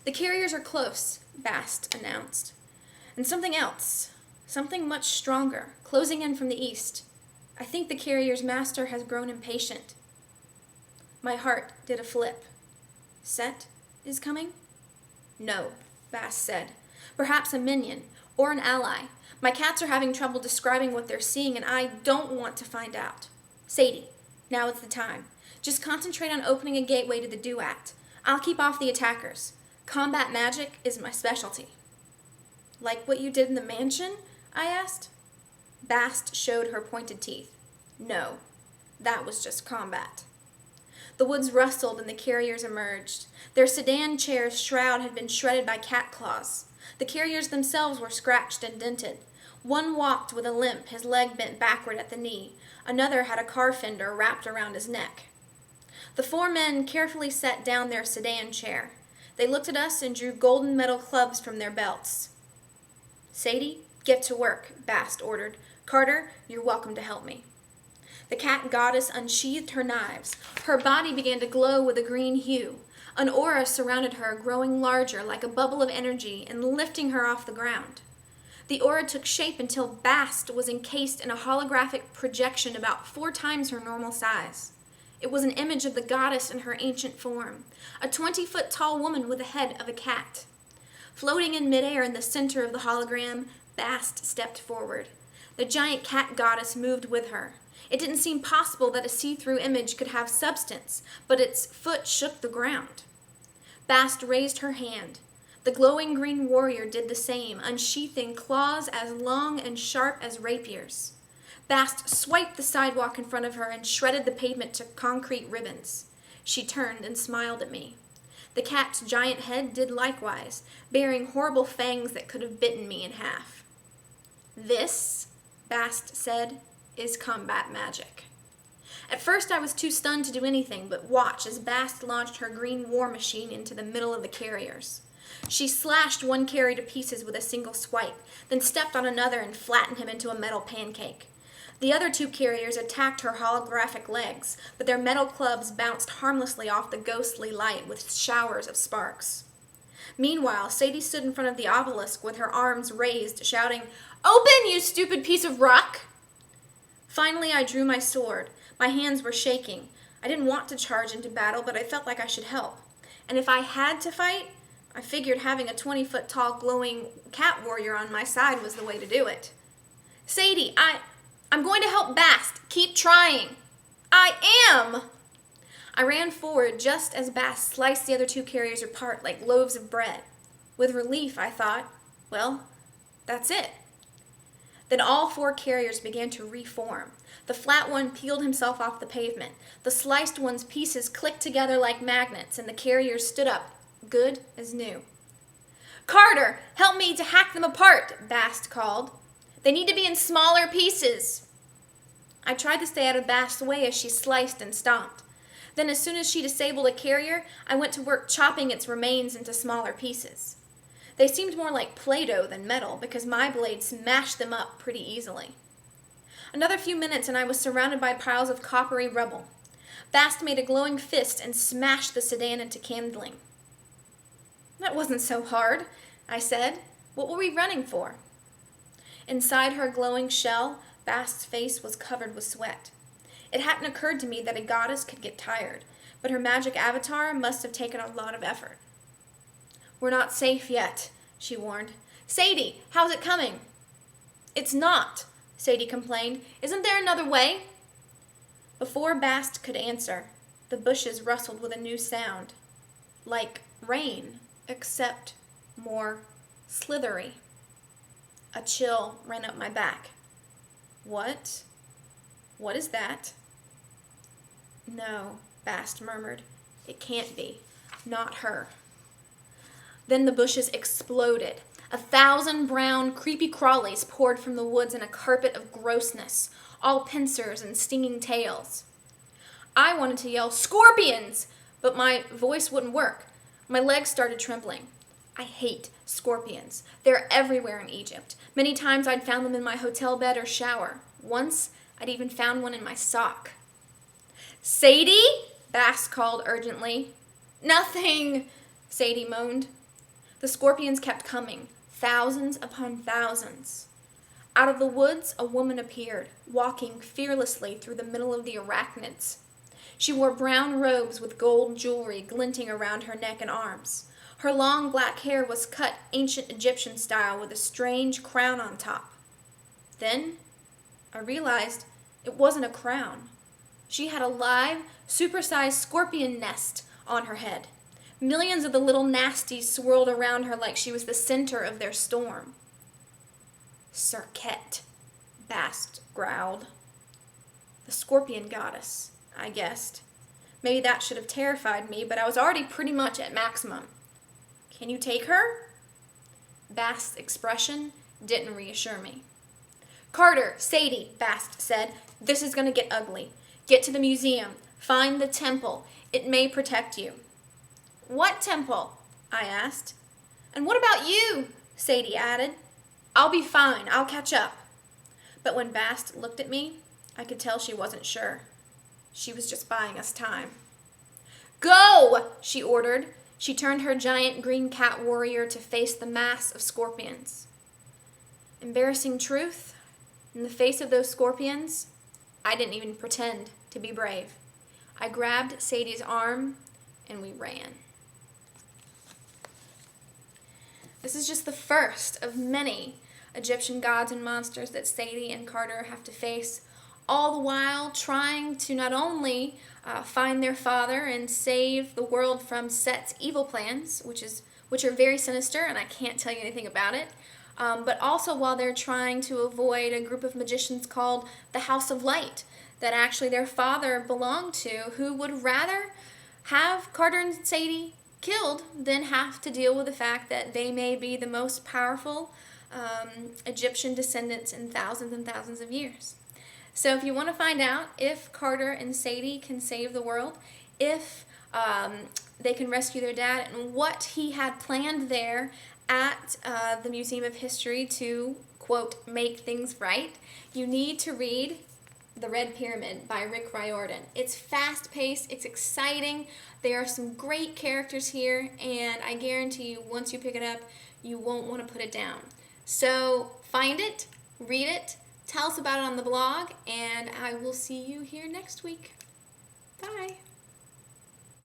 The carriers are close, Bast announced. And something else, something much stronger, closing in from the east. I think the carrier's master has grown impatient. My heart did a flip. Set is coming? No, Bast said. Perhaps a minion, or an ally. My cats are having trouble describing what they're seeing, and I don't want to find out. Sadie, now is the time. Just concentrate on opening a gateway to the duat. I'll keep off the attackers. Combat magic is my specialty. Like what you did in the mansion? I asked. Bast showed her pointed teeth. No, that was just combat. The woods rustled and the carriers emerged. Their sedan chair's shroud had been shredded by cat claws. The carriers themselves were scratched and dented. One walked with a limp, his leg bent backward at the knee. Another had a car fender wrapped around his neck. The four men carefully set down their sedan chair. They looked at us and drew golden metal clubs from their belts. Sadie, get to work, Bast ordered. Carter, you're welcome to help me. The cat goddess unsheathed her knives. Her body began to glow with a green hue. An aura surrounded her, growing larger like a bubble of energy and lifting her off the ground. The aura took shape until Bast was encased in a holographic projection about 4 times her normal size. It was an image of the goddess in her ancient form, a 20-foot-tall woman with the head of a cat. Floating in midair in the center of the hologram, Bast stepped forward. The giant cat goddess moved with her. It didn't seem possible that a see-through image could have substance, but its foot shook the ground. Bast raised her hand. The glowing green warrior did the same, unsheathing claws as long and sharp as rapiers. Bast swiped the sidewalk in front of her and shredded the pavement to concrete ribbons. She turned and smiled at me. The cat's giant head did likewise, bearing horrible fangs that could have bitten me in half. This, Bast said, is combat magic. At first I was too stunned to do anything but watch as Bast launched her green war machine into the middle of the carriers. She slashed one carrier to pieces with a single swipe, then stepped on another and flattened him into a metal pancake. The other 2 carriers attacked her holographic legs, but their metal clubs bounced harmlessly off the ghostly light with showers of sparks. Meanwhile, Sadie stood in front of the obelisk with her arms raised, shouting, "Open, you stupid piece of rock!" Finally, I drew my sword. My hands were shaking. I didn't want to charge into battle, but I felt like I should help. And if I had to fight, I figured having a 20-foot-tall glowing cat warrior on my side was the way to do it. Sadie, I'm going to help Bast. Keep trying. I am! I ran forward just as Bast sliced the other 2 carriers apart like loaves of bread. With relief, I thought, well, that's it. Then all 4 carriers began to reform. The flat one peeled himself off the pavement. The sliced one's pieces clicked together like magnets, and the carriers stood up, good as new. Carter, help me to hack them apart, Bast called. They need to be in smaller pieces. I tried to stay out of Bast's way as she sliced and stomped. Then as soon as she disabled a carrier, I went to work chopping its remains into smaller pieces. They seemed more like Play-Doh than metal because my blade smashed them up pretty easily. Another few minutes and I was surrounded by piles of coppery rubble. Bast made a glowing fist and smashed the sedan into kindling. That wasn't so hard, I said. What were we running for? Inside her glowing shell, Bast's face was covered with sweat. It hadn't occurred to me that a goddess could get tired, but her magic avatar must have taken a lot of effort. We're not safe yet, she warned. Sadie, how's it coming? It's not, Sadie complained. Isn't there another way? Before Bast could answer, the bushes rustled with a new sound. Like rain, except more slithery. A chill ran up my back. What? What is that? No, Bast murmured. It can't be. Not her. Then the bushes exploded. 1,000 brown, creepy crawlies poured from the woods in a carpet of grossness, all pincers and stinging tails. I wanted to yell, "Scorpions!" but my voice wouldn't work. My legs started trembling. I hate scorpions. They're everywhere in Egypt. Many times I'd found them in my hotel bed or shower. Once, I'd even found one in my sock. Sadie? Bast called urgently. Nothing, Sadie moaned. The scorpions kept coming, thousands upon thousands. Out of the woods, a woman appeared, walking fearlessly through the middle of the arachnids. She wore brown robes with gold jewelry glinting around her neck and arms. Her long black hair was cut ancient Egyptian style with a strange crown on top. Then I realized it wasn't a crown. She had a live, supersized scorpion nest on her head. Millions of the little nasties swirled around her like she was the center of their storm. Serket, Bast growled. The scorpion goddess, I guessed. Maybe that should have terrified me, but I was already pretty much at maximum. Can you take her? Bast's expression didn't reassure me. Carter, Sadie, Bast said, this is going to get ugly. Get to the museum. Find the temple. It may protect you. What temple? I asked. And what about you? Sadie added. I'll be fine. I'll catch up. But when Bast looked at me, I could tell she wasn't sure. She was just buying us time. Go! She ordered. She turned her giant green cat warrior to face the mass of scorpions. Embarrassing truth, in the face of those scorpions, I didn't even pretend to be brave. I grabbed Sadie's arm and we ran. This is just the first of many Egyptian gods and monsters that Sadie and Carter have to face, all the while trying to not only find their father and save the world from Set's evil plans, which are very sinister, and I can't tell you anything about it, but also while they're trying to avoid a group of magicians called the House of Light that actually their father belonged to, who would rather have Carter and Sadie killed than have to deal with the fact that they may be the most powerful Egyptian descendants in thousands and thousands of years. So if you want to find out if Carter and Sadie can save the world, if they can rescue their dad, and what he had planned there at the Museum of History to, quote, make things right, you need to read The Red Pyramid by Riordan. It's fast-paced, it's exciting, there are some great characters here, and I guarantee you, once you pick it up, you won't want to put it down. So find it, read it, tell us about it on the blog, and I will see you here next week. Bye.